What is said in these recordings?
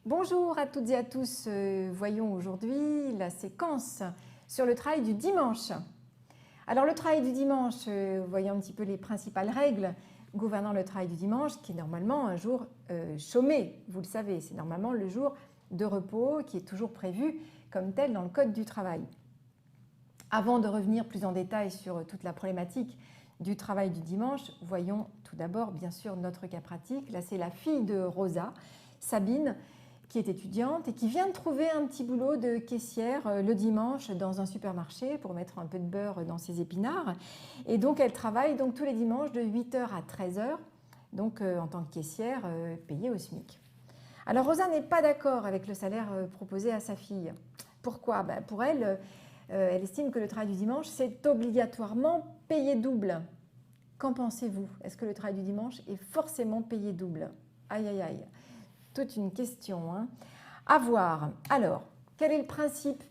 Bonjour à toutes et à tous. Voyons aujourd'hui la séquence sur le travail du dimanche. Alors le travail du dimanche, voyons un petit peu les principales règles gouvernant le travail du dimanche, qui est normalement un jour chômé, vous le savez. C'est normalement le jour de repos qui est toujours prévu comme tel dans le Code du travail. Avant de revenir plus en détail sur toute la problématique du travail du dimanche, voyons tout d'abord bien sûr notre cas pratique. Là c'est la fille de Rosa, Sabine, qui est étudiante et qui vient de trouver un petit boulot de caissière le dimanche dans un supermarché pour mettre un peu de beurre dans ses épinards. Et donc elle travaille donc tous les dimanches de 8h à 13h, donc en tant que caissière payée au SMIC. Alors Rosa n'est pas d'accord avec le salaire proposé à sa fille. Pourquoi? Pour elle, elle estime que le travail du dimanche, c'est obligatoirement payé double. Qu'en pensez-vous? Est-ce que le travail du dimanche est forcément payé double? Aïe, aïe, aïe. Toute une question, hein. À voir. Alors, quel est le principe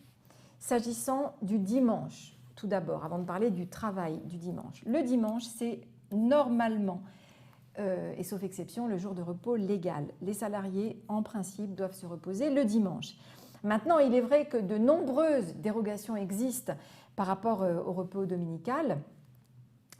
s'agissant du dimanche? Tout d'abord, avant de parler du travail du dimanche. Le dimanche, c'est normalement, et sauf exception, le jour de repos légal. Les salariés, en principe, doivent se reposer le dimanche. Maintenant, il est vrai que de nombreuses dérogations existent par rapport au repos dominical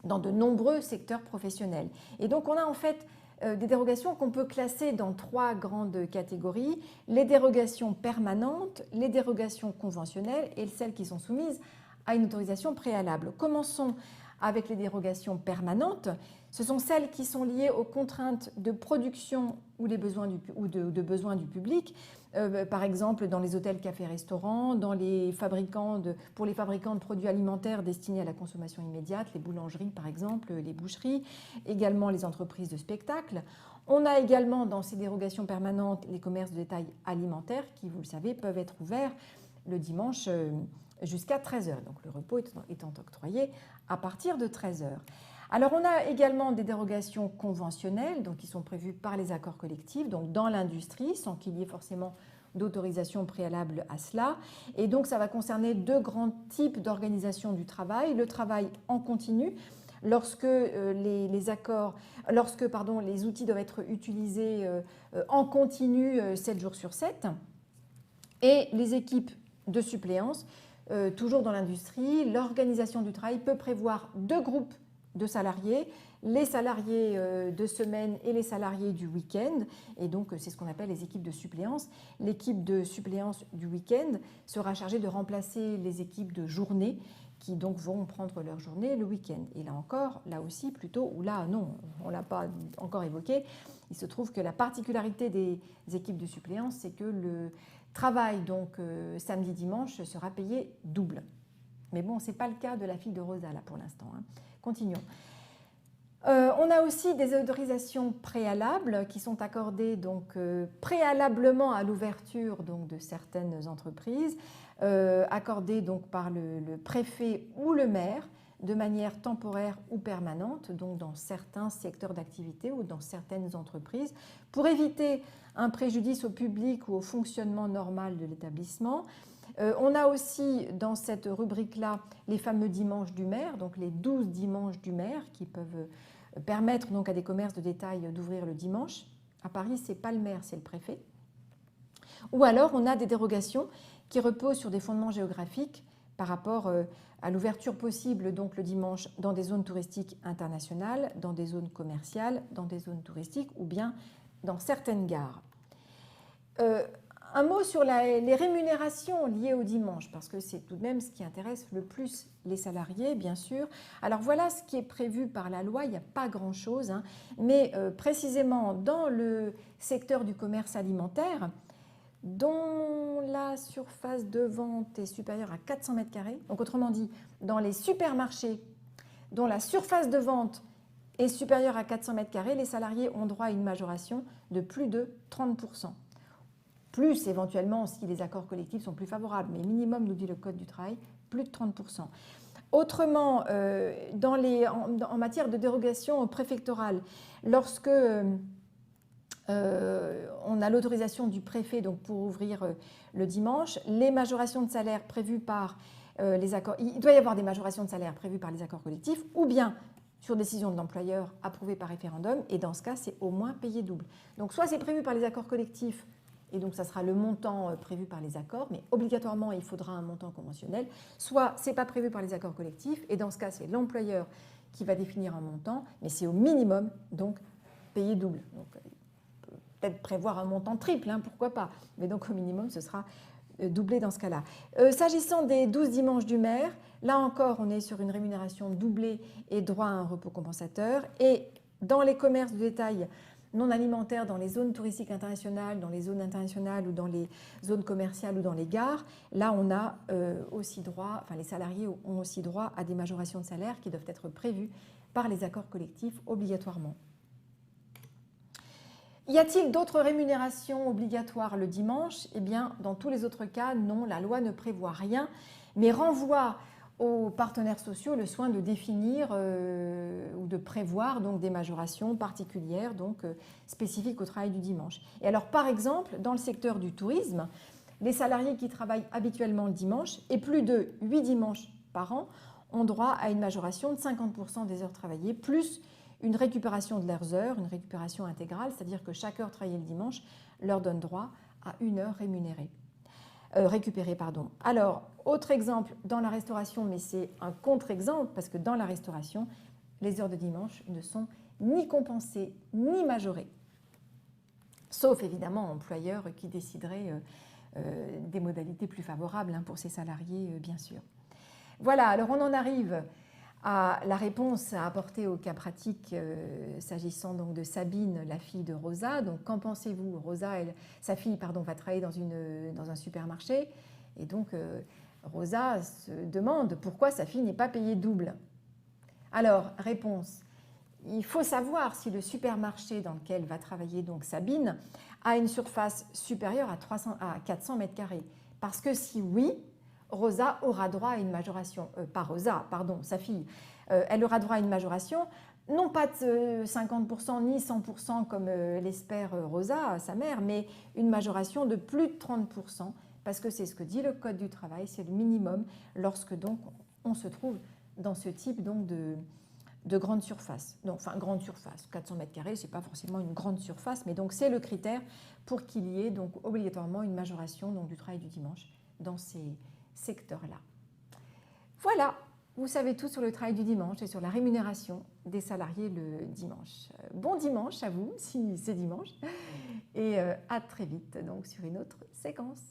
dans de nombreux secteurs professionnels. Et donc, on a en fait des dérogations qu'on peut classer dans trois grandes catégories: les dérogations permanentes, les dérogations conventionnelles et celles qui sont soumises à une autorisation préalable. Commençons avec les dérogations permanentes. Ce sont celles qui sont liées aux contraintes de production ou de besoins du public, par exemple dans les hôtels, cafés, restaurants, pour les fabricants de produits alimentaires destinés à la consommation immédiate, les boulangeries par exemple, les boucheries, également les entreprises de spectacle. On a également dans ces dérogations permanentes les commerces de détail alimentaires qui, vous le savez, peuvent être ouverts le dimanche jusqu'à 13h, donc le repos étant octroyé à partir de 13h. Alors on a également des dérogations conventionnelles donc, qui sont prévues par les accords collectifs, donc dans l'industrie, sans qu'il y ait forcément d'autorisation préalable à cela. Et donc ça va concerner deux grands types d'organisation du travail. Le travail en continu, lorsque les outils doivent être utilisés en continu 7 jours sur 7, et les équipes de suppléance. Toujours dans l'industrie, l'organisation du travail peut prévoir deux groupes de salariés, les salariés de semaine et les salariés du week-end. Et donc, c'est ce qu'on appelle les équipes de suppléance. L'équipe de suppléance du week-end sera chargée de remplacer les équipes de journée qui donc vont prendre leur journée le week-end. Et là encore, là aussi plutôt, ou là non, on ne l'a pas encore évoqué, il se trouve que la particularité des équipes de suppléance, c'est que le travail donc samedi-dimanche sera payé double. Mais bon, ce n'est pas le cas de la fille de Rosa là pour l'instant. Hein. Continuons. On a aussi des autorisations préalables qui sont accordées donc, préalablement à l'ouverture donc, de certaines entreprises, accordées donc, par le préfet ou le maire de manière temporaire ou permanente, donc dans certains secteurs d'activité ou dans certaines entreprises, pour éviter un préjudice au public ou au fonctionnement normal de l'établissement. On a aussi dans cette rubrique-là les fameux dimanches du maire, donc les 12 dimanches du maire qui peuvent permettre donc à des commerces de détail d'ouvrir le dimanche. À Paris, ce n'est pas le maire, c'est le préfet. Ou alors on a des dérogations qui reposent sur des fondements géographiques par rapport à l'ouverture possible donc le dimanche dans des zones touristiques internationales, dans des zones commerciales, dans des zones touristiques ou bien dans certaines gares. Un mot sur les rémunérations liées au dimanche, parce que c'est tout de même ce qui intéresse le plus les salariés, bien sûr. Alors voilà ce qui est prévu par la loi, il n'y a pas grand-chose, hein, mais précisément dans le secteur du commerce alimentaire, dont la surface de vente est supérieure à 400 m², donc autrement dit, dans les supermarchés, dont la surface de vente est supérieure à 400 m², les salariés ont droit à une majoration de plus de 30%. Plus éventuellement si les accords collectifs sont plus favorables, mais minimum, nous dit le Code du travail, plus de 30%. Autrement, en matière de dérogation préfectorale, lorsque on a l'autorisation du préfet donc, pour ouvrir le dimanche, les majorations de salaire prévues par les accords, il doit y avoir des majorations de salaire prévues par les accords collectifs, ou bien sur décision de l'employeur approuvée par référendum, et dans ce cas, c'est au moins payé double. Donc soit c'est prévu par les accords collectifs, et donc ça sera le montant prévu par les accords, mais obligatoirement il faudra un montant conventionnel, soit ce n'est pas prévu par les accords collectifs, et dans ce cas c'est l'employeur qui va définir un montant, mais c'est au minimum, donc payé double. Donc, peut-être prévoir un montant triple, hein, pourquoi pas, mais donc au minimum ce sera doublé dans ce cas-là. S'agissant des 12 dimanches du maire, là encore on est sur une rémunération doublée et droit à un repos compensateur, et dans les commerces de détail non alimentaires, dans les zones touristiques internationales, dans les zones internationales ou dans les zones commerciales ou dans les gares, là on a aussi droit, enfin les salariés ont aussi droit à des majorations de salaire qui doivent être prévues par les accords collectifs obligatoirement. Y a-t-il d'autres rémunérations obligatoires le dimanche? Eh bien, dans tous les autres cas, non, la loi ne prévoit rien, mais renvoie aux partenaires sociaux le soin de définir ou de prévoir donc, des majorations particulières donc, spécifiques au travail du dimanche. Et alors, par exemple, dans le secteur du tourisme, les salariés qui travaillent habituellement le dimanche et plus de 8 dimanches par an ont droit à une majoration de 50% des heures travaillées, plus une récupération de leurs heures, une récupération intégrale, c'est-à-dire que chaque heure travaillée le dimanche leur donne droit à une heure récupérée. Alors, autre exemple dans la restauration, mais c'est un contre-exemple, parce que dans la restauration, les heures de dimanche ne sont ni compensées ni majorées. Sauf évidemment employeur qui déciderait des modalités plus favorables pour ses salariés, bien sûr. Voilà, alors on en arrive à la réponse à apporter au cas pratique s'agissant donc de Sabine, la fille de Rosa. Donc qu'en pensez-vous? Rosa, sa fille va travailler dans un supermarché et donc Rosa se demande pourquoi sa fille n'est pas payée double. Alors, réponse, il faut savoir si le supermarché dans lequel va travailler donc Sabine a une surface supérieure à 400 mètres carrés. Parce que si oui, Rosa aura droit à une majoration, sa fille, elle aura droit à une majoration, non pas de 50% ni 100% comme l'espère Rosa, sa mère, mais une majoration de plus de 30%, parce que c'est ce que dit le Code du travail, c'est le minimum lorsque donc on se trouve dans ce type donc de grande surface. Donc, enfin, grande surface, 400 mètres carrés, ce n'est pas forcément une grande surface, mais donc c'est le critère pour qu'il y ait donc obligatoirement une majoration donc, du travail du dimanche dans ces secteurs-là. Voilà, vous savez tout sur le travail du dimanche et sur la rémunération des salariés le dimanche. Bon dimanche à vous, si c'est dimanche, et à très vite donc sur une autre séquence.